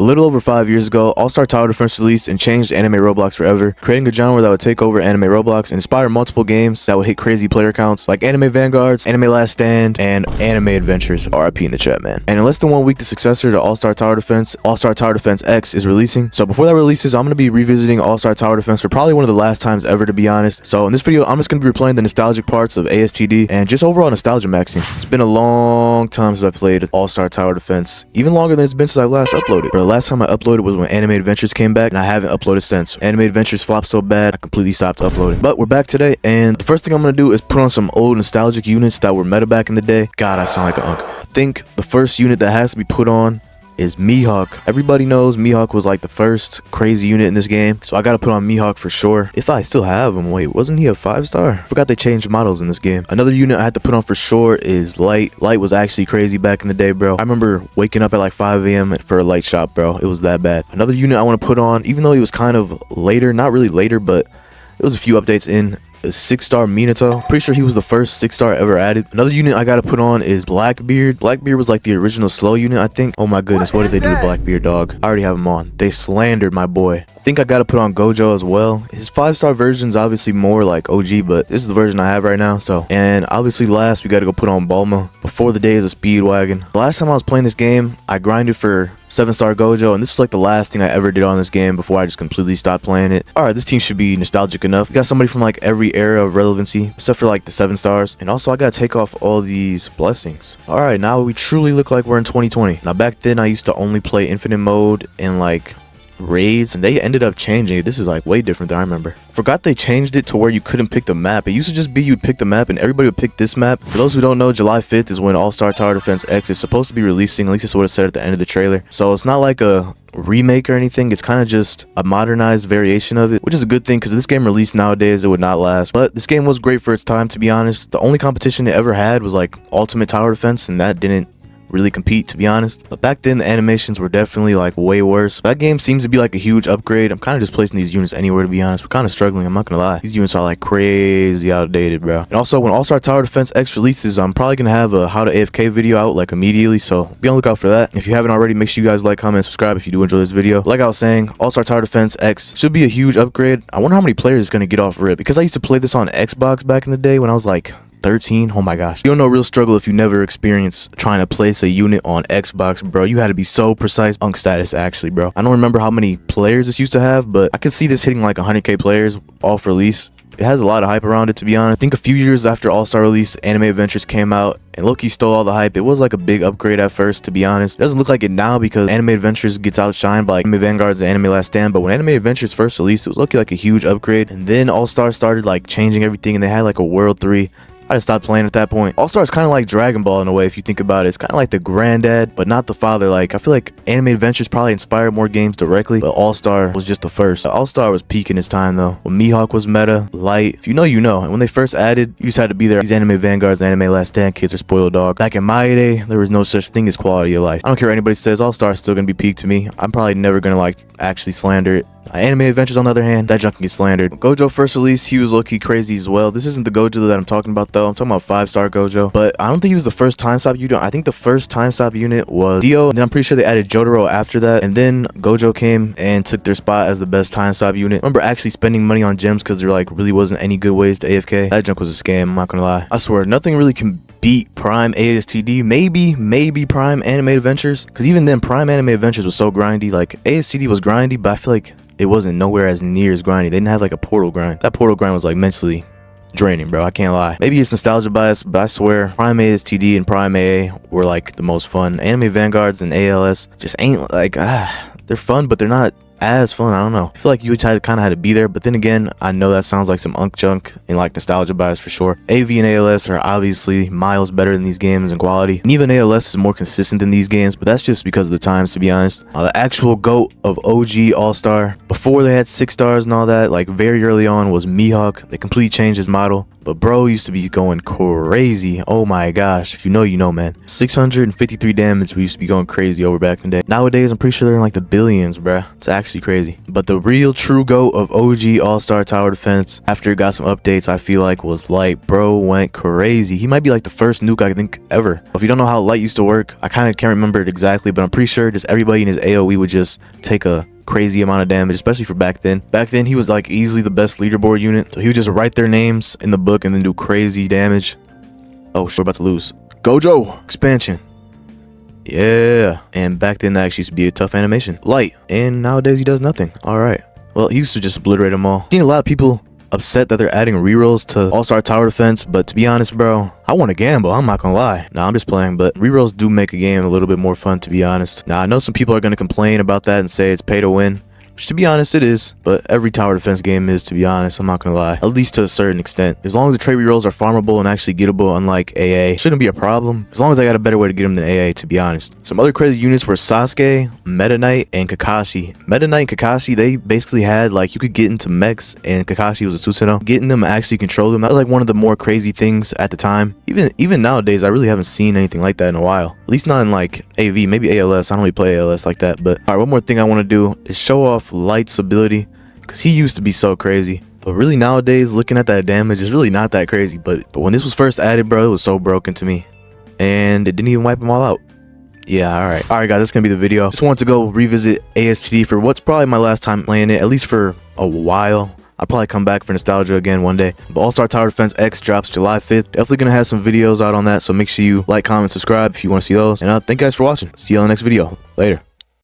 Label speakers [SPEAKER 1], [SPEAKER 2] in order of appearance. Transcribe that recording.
[SPEAKER 1] little over 5 years ago, All-Star Tower Defense released and changed anime Roblox forever, creating a genre that would take over anime Roblox and inspire multiple games that would hit crazy player counts like anime Vanguards, anime Last Stand, and anime Adventures. RIP in the chat, man. And in less than 1 week, the successor to All-Star Tower Defense, All-Star Tower Defense X, is releasing. So before that releases, I'm going to be revisiting All-Star Tower Defense for probably one of the last times ever, to be honest. So in this video, I'm just going to be replaying the nostalgic parts of ASTD and just overall nostalgia maxing. It's been a long time since I played All-Star Tower Defense, even longer than it's been since I last uploaded. But the last time I uploaded was when Anime Adventures came back, and I haven't uploaded since. Anime Adventures flopped so bad, I completely stopped uploading. But we're back today, and the first thing I'm going to do is put on some old nostalgic units that were meta back in the day. God, I sound like an unk. I think the first unit that has to be put on is Mihawk. Everybody knows Mihawk was like the first crazy unit in this game, so I gotta put on Mihawk for sure. If I still have him. Wait, wasn't he a 5-star? Forgot they changed models in this game. Another unit I had to put on for sure is Light. Light was actually crazy back in the day, bro. I remember waking up at like 5 a.m. for a light shop, bro. It was that bad. Another unit I want to put on, even though he was kind of later, not really later, but it was a few updates in, is 6-star Minato. Pretty sure he was the first 6-star ever added. Another unit I gotta put on is Blackbeard. Blackbeard was like the original slow unit, I think. Oh my goodness, what did they do to Blackbeard, dog? I already have him on. They slandered my boy. I think I gotta put on Gojo as well. His 5-star version's obviously more like OG, but this is the version I have right now. So, and obviously last we gotta go put on Bulma before the days of Speedwagon. The last time I was playing this game, I grinded for 7-star Gojo, and this was like the last thing I ever did on this game before I just completely stopped playing it. Alright, this team should be nostalgic enough. We got somebody from like every era of relevancy, except for like the 7 stars. And also I gotta take off all these blessings. Alright, now we truly look like we're in 2020. Now back then I used to only play infinite mode and like raids, and they ended up changing it. This is like way different than I remember. Forgot they changed it to where you couldn't pick the map. It used to just be you'd pick the map and everybody would pick this map. For those who don't know, July 5th is when All-Star Tower Defense X is supposed to be releasing. At least that's what it said at the end of the trailer. So it's not like a remake or anything. It's kind of just a modernized variation of it, which is a good thing because if this game released nowadays, it would not last. But this game was great for its time, to be honest. The only competition it ever had was like Ultimate Tower Defense, and that didn't really compete, to be honest. But back then the animations were definitely like way worse. That game seems to be like a huge upgrade. I'm kind of just placing these units anywhere, to be honest. We're kind of struggling, I'm not gonna lie. These units are like crazy outdated, bro. And also when All-Star Tower Defense X releases, I'm probably gonna have a how to AFK video out like immediately, so be on the lookout for that. If you haven't already, make sure you guys like, comment, subscribe if you do enjoy this video. Like I was saying, All-Star Tower Defense X should be a huge upgrade. I wonder how many players is gonna get off rip, because I used to play this on Xbox back in the day when I was like 13. Oh my gosh, you don't know real struggle if you never experienced trying to place a unit on Xbox, bro. You had to be so precise. Unk status, actually, bro. I don't remember how many players this used to have, but I could see this hitting like 100k players off release. It has a lot of hype around it, to be honest. I think a few years after All-Star release, Anime Adventures came out and Loki stole all the hype. It was like a big upgrade at first, to be honest. It doesn't look like it now because Anime Adventures gets outshined by like Anime Vanguards and Anime Last Stand. But when Anime Adventures first released, it was looking like a huge upgrade. And then All-Star started like changing everything, and they had like a World 3. I just stopped playing at that point. All-Star is kind of like Dragon Ball in a way, if you think about it. It's kind of like the granddad, but not the father. Like, I feel like Anime Adventures probably inspired more games directly, but All-Star was just the first. All-Star was peaking its time, though. When Mihawk was meta, Light, if you know, you know. And when they first added, you just had to be there. These Anime Vanguards and Anime Last Stand kids are spoiled, dog. Back in my day, there was no such thing as quality of life. I don't care what anybody says, All-Star is still going to be peak to me. I'm probably never going to, like, actually slander it. Anime Adventures, on the other hand, that junk can get slandered. When Gojo first released, he was low-key crazy as well. This isn't the Gojo that I'm talking about, though. I'm talking about 5-star Gojo. But I don't think he was the first time stop unit. I think the first time stop unit was Dio, and then I'm pretty sure they added Jotaro after that. And then Gojo came and took their spot as the best time stop unit. I remember actually spending money on gems because there like really wasn't any good ways to AFK. That junk was a scam, I'm not gonna lie. I swear, nothing really can beat Prime ASTD. Maybe Prime Anime Adventures, because even then Prime Anime Adventures was so grindy. Like ASTD was grindy, but I feel like it wasn't nowhere as near as grindy. They didn't have like a portal grind. That portal grind was like mentally draining, bro. I can't lie. Maybe it's nostalgia bias, but I swear Prime ASTD and Prime AA were like the most fun. Anime Vanguards and ALS just ain't like, they're fun, but they're not as fun. I don't know. I feel like you kind of had to be there, but then again, I know that sounds like some unk junk and like nostalgia bias for sure. AV and ALS are obviously miles better than these games in quality, and even ALS is more consistent than these games, but that's just because of the times, to be honest. The actual GOAT of OG All-Star, before they had 6 stars and all that, like very early on, was Mihawk. They completely changed his model, but bro used to be going crazy. Oh my gosh, if you know, you know, man. 653 damage, we used to be going crazy over back in the day. Nowadays, I'm pretty sure they're in like the billions, bruh. It's actually actually crazy. But the real true GOAT of OG All-Star Tower Defense, after it got some updates, I feel like was Light. Bro went crazy. He might be like the first nuke I think ever. If you don't know how Light used to work, I kind of can't remember it exactly, but I'm pretty sure just everybody in his AoE would just take a crazy amount of damage, especially for back then. Back then, he was like easily the best leaderboard unit. So he would just write their names in the book and then do crazy damage. Oh, we're about to lose. Gojo expansion. Yeah. And back then, that actually used to be a tough animation. Light. And nowadays, he does nothing. All right. Well, he used to just obliterate them all. Seen a lot of people upset that they're adding rerolls to All-Star Tower Defense, but to be honest, bro, I want to gamble. I'm not gonna lie. Nah, I'm just playing, but rerolls do make a game a little bit more fun, to be honest. Now, I know some people are gonna complain about that and say it's pay to win, which to be honest, it is, but every tower defense game is, to be honest. I'm not gonna lie, at least to a certain extent. As long as the trade rerolls are farmable and actually gettable, unlike AA, shouldn't be a problem, as long as I got a better way to get them than AA, to be honest. Some other crazy units were Sasuke, Meta Knight, and Kakashi. Meta Knight and Kakashi, they basically had, like, you could get into mechs, and Kakashi was a Susanoo. Getting them to actually control them, that was like one of the more crazy things at the time. Even nowadays, I really haven't seen anything like that in a while. At least not in like AV, maybe ALS. I don't really play ALS like that, but all right, one more thing I want to do is show off Light's ability, because he used to be so crazy, but really nowadays, looking at that damage, is really not that crazy. But when this was first added, bro, it was so broken to me, and it didn't even wipe them all out. Yeah, all right guys, that's gonna be the video. Just wanted to go revisit ASTD for what's probably my last time playing it, at least for a while. I'll probably come back for nostalgia again one day. But All-Star Tower Defense X drops July 5th. Definitely gonna have some videos out on that, so make sure you like, comment, subscribe if you want to see those. And thank you guys for watching. See you on the next video. Later.